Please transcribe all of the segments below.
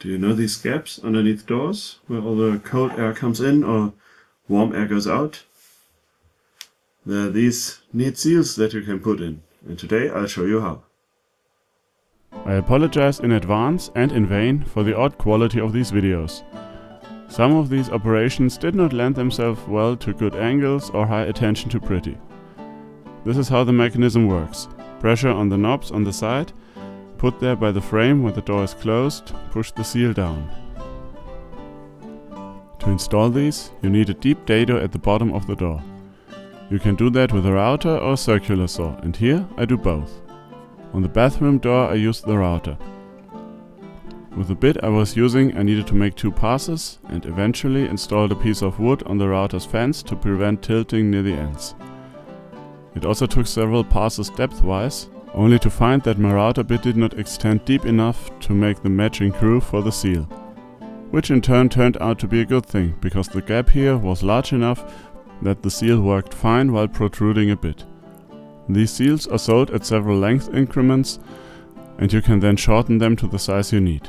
Do you know these gaps underneath doors where all the cold air comes in or warm air goes out? There are these neat seals that you can put in, and today I'll show you how. I apologize in advance and in vain for the odd quality of these videos. Some of these operations did not lend themselves well to good angles or high attention to pretty. This is how the mechanism works. Pressure on the knobs on the side, put there by the frame when the door is closed, push the seal down. To install these, you need a deep dado at the bottom of the door. You can do that with a router or circular saw, and here I do both. On the bathroom door I used the router. With the bit I was using I needed to make 2 passes and eventually installed a piece of wood on the router's fence to prevent tilting near the ends. It also took several passes depth-wise, only to find that my router bit did not extend deep enough to make the matching groove for the seal. Which in turn turned out to be a good thing, because the gap here was large enough that the seal worked fine while protruding a bit. These seals are sold at several length increments and you can then shorten them to the size you need.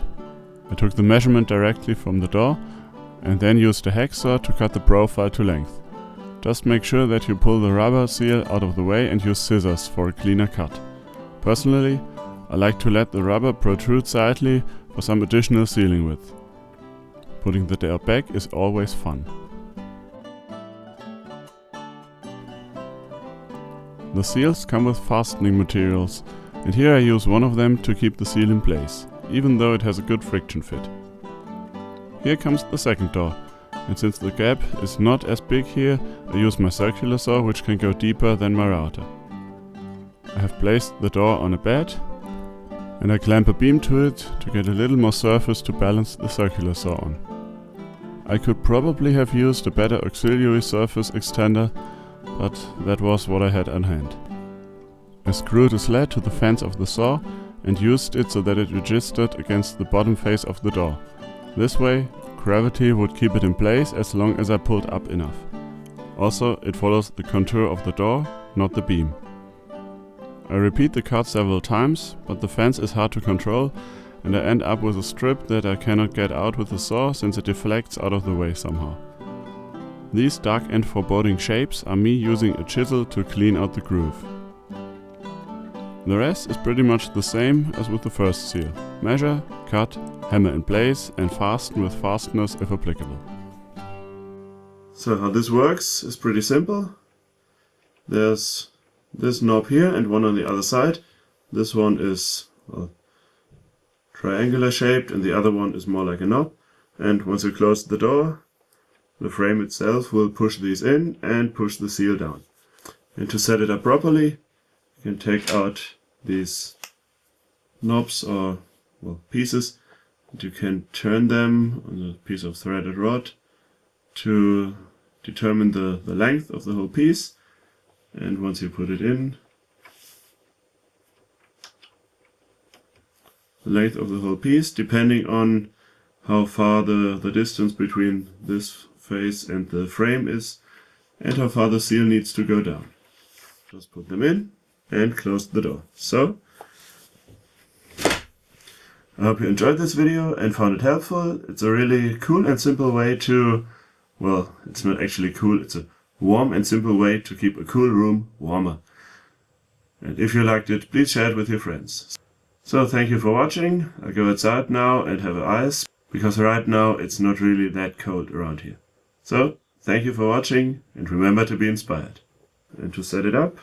I took the measurement directly from the door and then used a hacksaw to cut the profile to length. Just make sure that you pull the rubber seal out of the way and use scissors for a cleaner cut. Personally, I like to let the rubber protrude slightly for some additional sealing width. Putting the door back is always fun. The seals come with fastening materials, and here I use one of them to keep the seal in place, even though it has a good friction fit. Here comes the second door, and since the gap is not as big here, I use my circular saw, which can go deeper than my router. I have placed the door on a bed, and I clamp a beam to it to get a little more surface to balance the circular saw on. I could probably have used a better auxiliary surface extender, but that was what I had on hand. I screwed a sled to the fence of the saw and used it so that it registered against the bottom face of the door. This way, gravity would keep it in place as long as I pulled up enough. Also, it follows the contour of the door, not the beam. I repeat the cut several times, but the fence is hard to control and I end up with a strip that I cannot get out with the saw since it deflects out of the way somehow. These dark and foreboding shapes are me using a chisel to clean out the groove. The rest is pretty much the same as with the first seal. Measure, cut, hammer in place and fasten with fasteners if applicable. So how this works is pretty simple. There's this knob here and one on the other side. This one is triangular shaped and the other one is more like a knob. And once you close the door, the frame itself will push these in and push the seal down. And to set it up properly, you can take out these knobs or pieces and you can turn them on a piece of threaded rod to determine the length of the whole piece. And once you put it in, the length of the whole piece, depending on how far the distance between this face and the frame is and how far the seal needs to go down. Just put them in and close the door. So, I hope you enjoyed this video and found it helpful. It's a really cool and simple way to, well, it's not actually cool, it's a warm and simple way to keep a cool room warmer. And if you liked it, please share it with your friends. So thank you for watching. I'll go outside now and have ice, because right now it's not really that cold around here. So, thank you for watching and remember to be inspired. And to set it up,